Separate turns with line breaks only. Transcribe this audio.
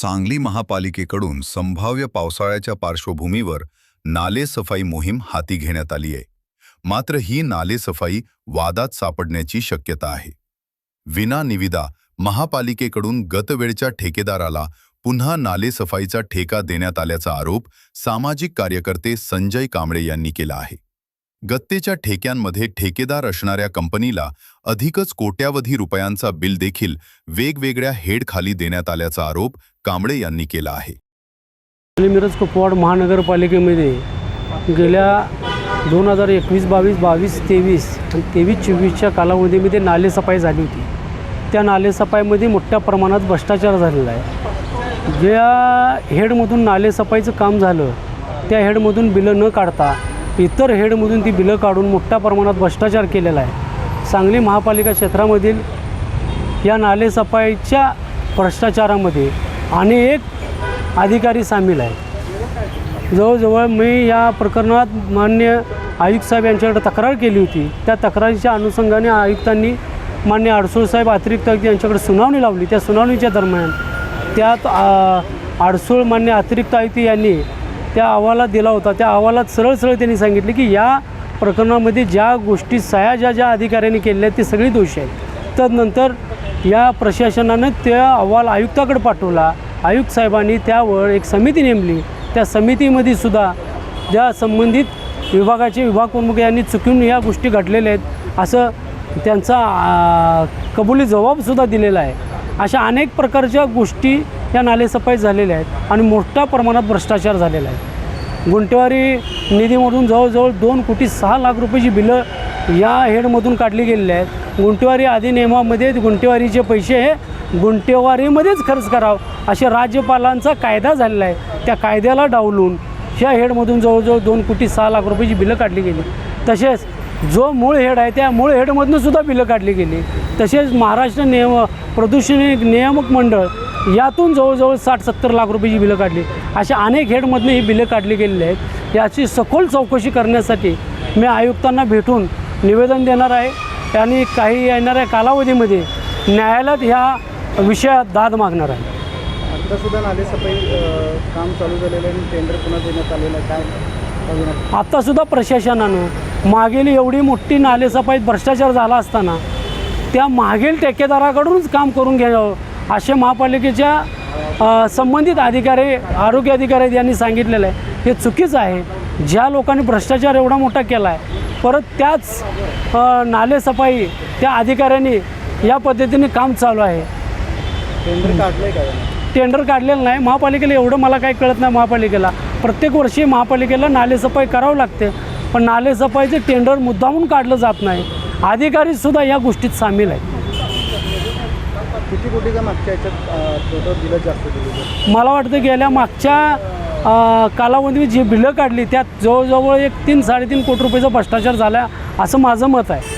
सांगली महापालिकेकडून संभाव्य पावसाळ्याच्या पार्श्वभूमीवर नाले सफाई मोहीम हाती घेण्यात आली आहे. मात्र ही नाले सफाई वादात सापडण्याची शक्यता आहे. विना निविदा महापालिकेकडून गतवेळच्या ठेकेदाराला पुन्हा नाले सफाईचा ठेका देण्यात आल्याचा आरोप सामाजिक कार्यकर्ते संजय कांबळे यांनी केला आहे. गत्तेच्या ठेक्यांमध्ये ठेकेदार असणाऱ्या कंपनीला अधिकच कोट्यावधी रुपयांचा बिल देखील वेगवेगळ्या हेडखाली देण्यात आल्याचा आरोप कांबळे यांनी केला आहे.
मिरज कुपवाड महानगरपालिकेमध्ये गेल्या 2021-22, 22-23 आणि 23-24च्या कालावधीमध्ये नालेसफाई झाली होती. त्या नालेसफाईमध्ये मोठ्या प्रमाणात भ्रष्टाचार झालेला आहे. ज्या हेडमधून नालेसफाईचं काम झालं त्या हेडमधून बिलं न काढता इतर हेडमधून ती बिलं काढून मोठ्या प्रमाणात भ्रष्टाचार केलेला आहे. सांगली महापालिका क्षेत्रामधील या नालेसफाईच्या भ्रष्टाचारामध्ये अनेक अधिकारी सामील आहे. जवळजवळ मी या प्रकरणात माननीय आयुक्त साहेब यांच्याकडे तक्रार केली होती. त्या तक्रारीच्या अनुषंगाने आयुक्तांनी माननीय अडसूळ साहेब अतिरिक्त आयुक्त यांच्याकडे सुनावणी लावली. त्या सुनावणीच्या दरम्यान त्यात अडसूळ माननीय अतिरिक्त आयुक्त यांनी त्या अहवालात दिला होता. त्या अहवालात सरळ त्यांनी सांगितले की या प्रकरणामध्ये ज्या गोष्टी सह्या ज्या अधिकाऱ्यांनी केलेल्या आहेत ते सगळी दोषी आहेत. तदनंतर या प्रशासनानं त्या अहवाल आयुक्ताकडे पाठवला. आयुक्त साहेबांनी त्यावर एक समिती नेमली. त्या समितीमध्ये सुद्धा ज्या संबंधित विभागाचे विभाग प्रमुख यांनी चुकून या गोष्टी घडलेल्या आहेत असं त्यांचा कबुली जबाबसुद्धा दिलेला आहे. अशा अनेक प्रकारच्या गोष्टी या नालेसफाईत झालेल्या आहेत आणि मोठ्या प्रमाणात भ्रष्टाचार झालेला आहे. गुंठेवारी निधीमधून जवळजवळ 2,06,00,000 रुपयाची बिलं या हेडमधून काढली गेलेली आहेत. गुंठेवारी अधिनियमामध्ये गुंठेवारीचे पैसे हे गुंठेवारीमध्येच खर्च करावं असे राज्यपालांचा कायदा झालेला आहे. त्या कायद्याला डावलून ह्या हेडमधून जवळजवळ 2,06,00,000 रुपयाची बिलं काढली गेली. तसेच जो मूळ हेड आहे त्या मूळ हेडमधून सुद्धा बिलं काढली गेली. तसेच महाराष्ट्र प्रदूषण नियामक मंडळ यातून जवळजवळ 60-70 लाख रुपयाची बिलं काढली. अशा अनेक हेडमधून ही बिलं काढली गेलेली आहेत. याची सखोल चौकशी करण्यासाठी मी आयुक्तांना भेटून निवेदन देणार आहे आणि काही येणाऱ्या कालावधीमध्ये न्यायालयात ह्या विषयात दाद मागणार आहे.
आत्तासुद्धा नालेसफाई काम चालू झालेलं आहे. टेंडर पुन्हा देण्यात आलेलं आहे. काय
आत्तासुद्धा प्रशासनानं मागील एवढी मोठी नालेसफाईत भ्रष्टाचार झाला असताना त्या मागील ठेकेदाराकडूनच काम करून घ्यावं असे महापालिकेच्या संबंधित अधिकारी आरोग्य अधिकारी यांनी सांगितलेलं आहे. हे चुकीचं आहे. ज्या लोकांनी भ्रष्टाचार एवढा मोठा केला आहे परत त्याच नालेसफाई त्या अधिकाऱ्यांनी या पद्धतीने काम चालू आहे.
टेंडर काढलं आहे का?
टेंडर काढलेलं नाही. महापालिकेला एवढं मला काही कळत नाही. महापालिकेला प्रत्येक वर्षी महापालिकेला नालेसफाई करावं लागते पण नालेसफाईचं टेंडर मुद्दामून काढलं जात नाही. अधिकारीसुद्धा या गोष्टीत सामील आहेत.
किती कोटीचा मागच्या याच्यात टोटल बिलं जास्त दिली?
मला वाटतं गेल्या मागच्या कालावधीत जी बिलं काढली त्यात जवळजवळ 3-3.5 कोटी रुपयाचा भ्रष्टाचार झाला असं माझं मत आहे.